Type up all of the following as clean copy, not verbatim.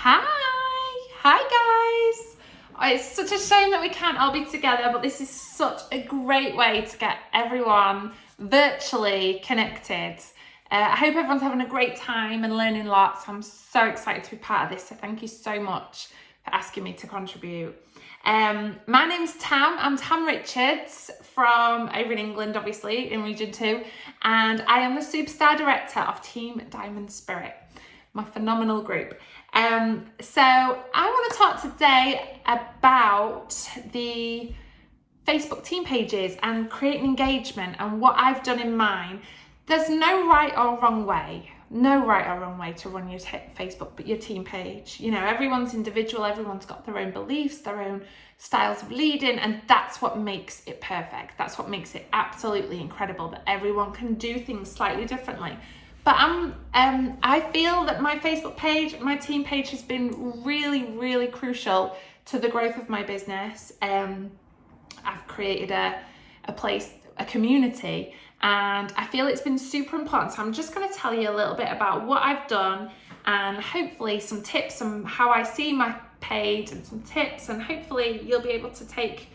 Hi guys. It's such a shame that we can't all be together, but this is such a great way to get everyone virtually connected. I hope everyone's having a great time and learning lots. I'm so excited to be part of this, so thank you so much for asking me to contribute. My name's Tam. I'm Tam Richards from over in England, obviously, in Region 2, and I am the Superstar Director of Team Diamond Spirit, my phenomenal group. So I want to talk today about the Facebook team pages and creating engagement and what I've done in mine. There's no right or wrong way to run your Facebook, but your team page. You know, everyone's individual, everyone's got their own beliefs, their own styles of leading, and that's what makes it perfect. That's what makes it absolutely incredible, that everyone can do things slightly differently. But I feel that my Facebook page, my team page, has been really crucial to the growth of my business. I've created a place, a community, and I feel it's been super important. So I'm just going to tell you a little bit about what I've done and hopefully some tips on how I see my page and some tips, and hopefully you'll be able to take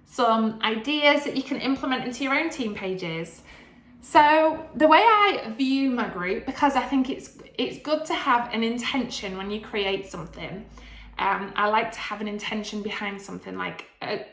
some ideas that you can implement into your own team pages. So the way I view my group, because I think it's good to have an intention when you create something. I like to have an intention behind something, like a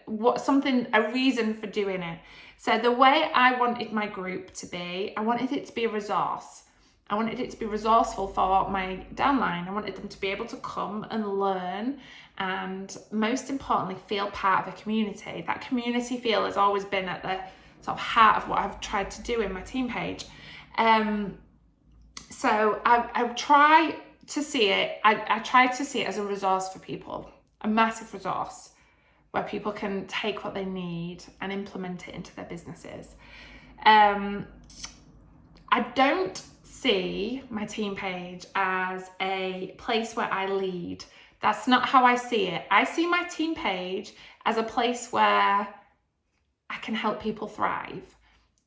reason for doing it. So the way I wanted my group to be, I wanted it to be a resource. I wanted it to be resourceful for my downline. I wanted them to be able to come and learn, and most importantly, feel part of a community. That community feel has always been at the sort of heart of what I've tried to do in my team page. So I try to see it, I try to see it as a resource for people, a massive resource where people can take what they need and implement it into their businesses. I don't see my team page as a place where I lead. That's not how I see it. I see my team page as a place where I can help people thrive.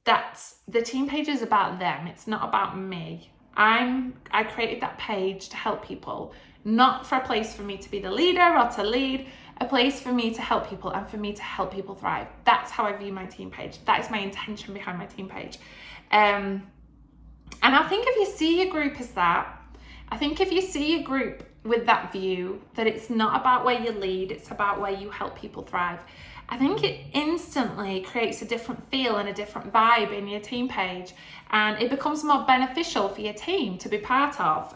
The team page is about them. It's not about me. I created that page to help people, not for a place for me to be the leader or to lead, a place for me to help people and for me to help people thrive. That's how I view my team page. That is my intention behind my team page. And I think if you see your group as that, I think if you see your group with that view, that it's not about where you lead, it's about where you help people thrive, I think it instantly creates a different feel and a different vibe in your team page, and it becomes more beneficial for your team to be part of.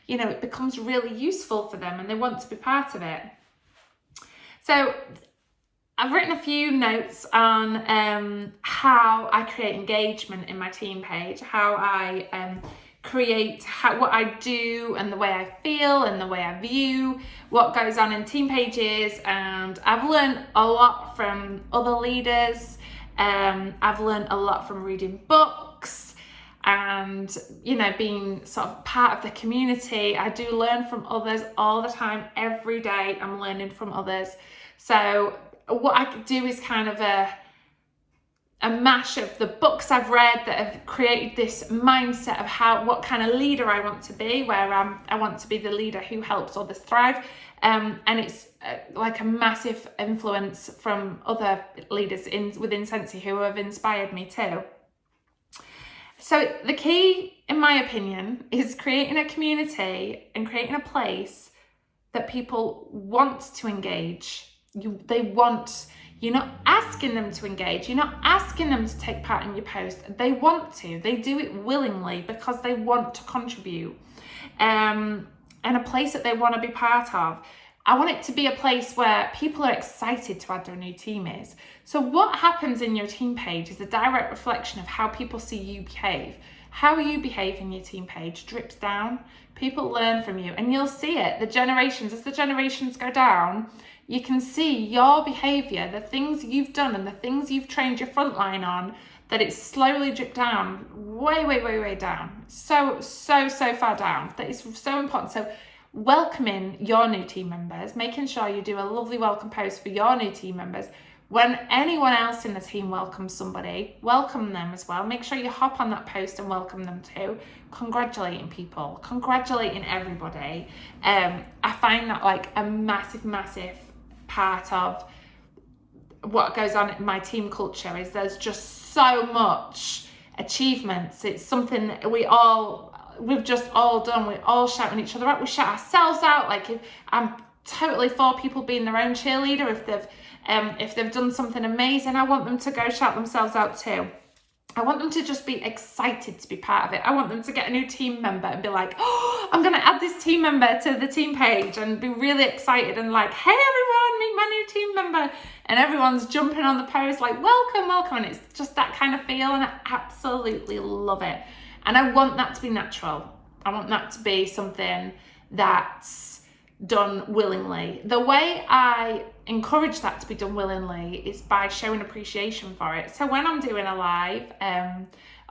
It becomes really useful for them and they want to be part of it. So I've written a few notes on how I create engagement in my team page, how I create what I do and the way I feel and the way I view what goes on in team pages. And I've learned a lot from other leaders. I've learned a lot from reading books and, being sort of part of the community. I do learn from others all the time. Every day I'm learning from others. So what I do is kind of a mash of the books I've read that have created this mindset of what kind of leader I want to be, where I want to be the leader who helps others thrive. And it's like a massive influence from other leaders within Scentsy who have inspired me too. So the key, in my opinion, is creating a community and creating a place that people want to engage. You're not asking them to engage. You're not asking them to take part in your post. They want to. They do it willingly because they want to contribute. And a place that they want to be part of. I want it to be a place where people are excited to add their new teammates. So what happens in your team page is a direct reflection of how people see you behave. How you behave in your team page drips down. People learn from you, and you'll see it. As the generations go down, you can see your behaviour, the things you've done and the things you've trained your frontline on, that it's slowly dripped down, way down. So far down. That is so important. So welcoming your new team members, making sure you do a lovely welcome post for your new team members, When anyone else in the team welcomes somebody, welcome them as well. Make sure you hop on that post and welcome them too. Congratulating people, congratulating everybody. I find that like a massive part of what goes on in my team culture is there's just so much achievements. It's something that we've just all done. We're all shouting each other out. We shout ourselves out. Like, if I'm totally for people being their own cheerleader, if they've done something amazing, I want them to go shout themselves out too. I want them to just be excited to be part of it. I want them to get a new team member and be like, oh, I'm going to add this team member to the team page, and be really excited and like, hey everyone, meet my new team member. And everyone's jumping on the post like, welcome, welcome. And it's just that kind of feel, and I absolutely love it. And I want that to be natural. I want that to be something that's done willingly. The way I encourage that to be done willingly is by showing appreciation for it. So when I'm doing a live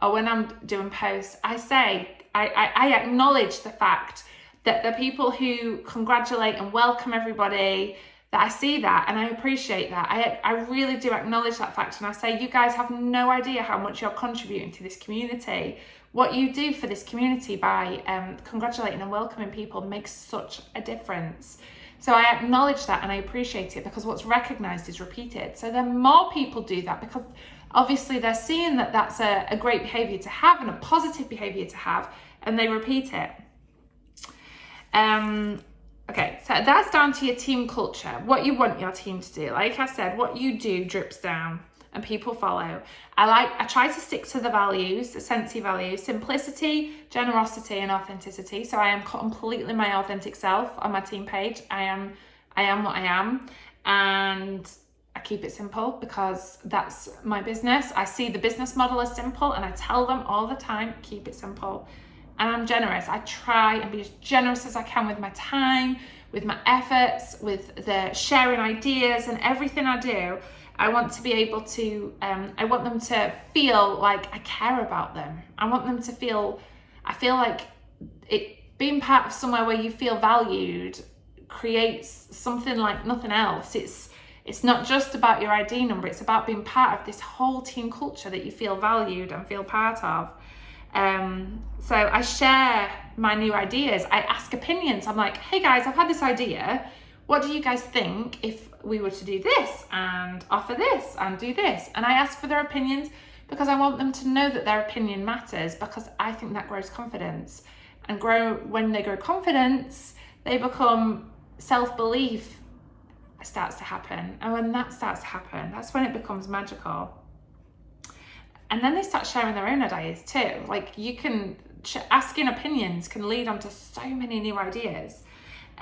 or when I'm doing posts, I acknowledge the fact that the people who congratulate and welcome everybody, that I see that and I appreciate that. I really do acknowledge that fact, and I say, you guys have no idea how much you're contributing to this community. What you do for this community by congratulating and welcoming people makes such a difference. So I acknowledge that and I appreciate it, because what's recognised is repeated. So then more people do that, because obviously they're seeing that that's a great behaviour to have and a positive behaviour to have, and they repeat it. Okay, so that's down to your team culture, what you want your team to do. Like I said, what you do drips down and people follow. I try to stick to the values, the Scentsy values: simplicity, generosity, and authenticity. So I am completely my authentic self on my team page. I am what I am, and I keep it simple because that's my business. I see the business model as simple, and I tell them all the time, keep it simple. And I'm generous. I try and be as generous as I can with my time, with my efforts, with the sharing ideas and everything I do. I want to be able to, I want them to feel like I care about them. I want them to I feel like being part of somewhere where you feel valued creates something like nothing else. It's not just about your ID number, it's about being part of this whole team culture that you feel valued and feel part of. So I share my new ideas. I ask opinions. I'm like, hey guys, I've had this idea. What do you guys think if we were to do this and offer this and do this? And I ask for their opinions because I want them to know that their opinion matters, because I think that grows confidence. And when they grow confidence, they become self-belief starts to happen. And when that starts to happen, that's when it becomes magical. And then they start sharing their own ideas too. Like, asking opinions can lead on to so many new ideas.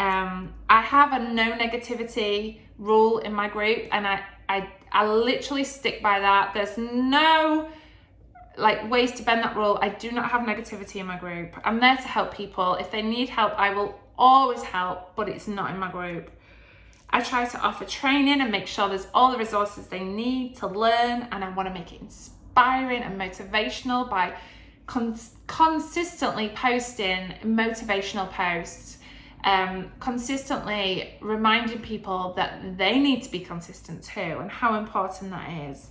I have a no negativity rule in my group, and I literally stick by that. There's no ways to bend that rule. I do not have negativity in my group. I'm there to help people. If they need help, I will always help, but it's not in my group. I try to offer training and make sure there's all the resources they need to learn, and I want to make it inspiring and motivational by consistently posting motivational posts, consistently reminding people that they need to be consistent too, and how important that is.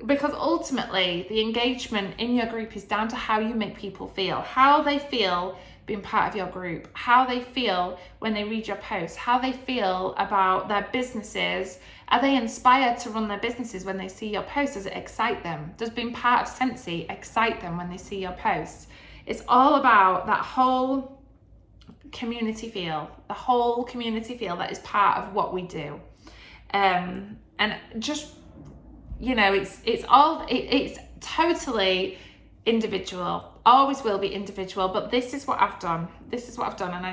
Because ultimately, the engagement in your group is down to how you make people feel, how they feel being part of your group, how they feel when they read your posts, how they feel about their businesses. Are they inspired to run their businesses when they see your posts? Does it excite them? Does being part of Scentsy excite them when they see your posts? It's all about that whole community feel, that is part of what we do. And just, it's totally individual, always will be individual, but this is what I've done. And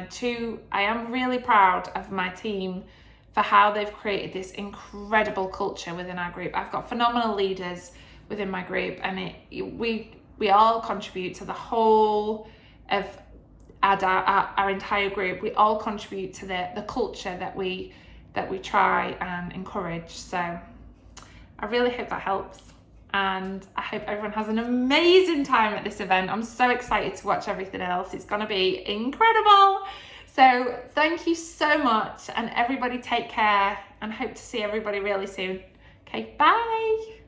I am really proud of my team for how they've created this incredible culture within our group. I've got phenomenal leaders within my group, and we all contribute to the whole of our entire group. We all contribute to the culture that we try and encourage. So I really hope that helps, and I hope everyone has an amazing time at this event. I'm so excited to watch everything else. It's going to be incredible. So thank you so much, and everybody take care, and hope to see everybody really soon. Okay. Okay, bye.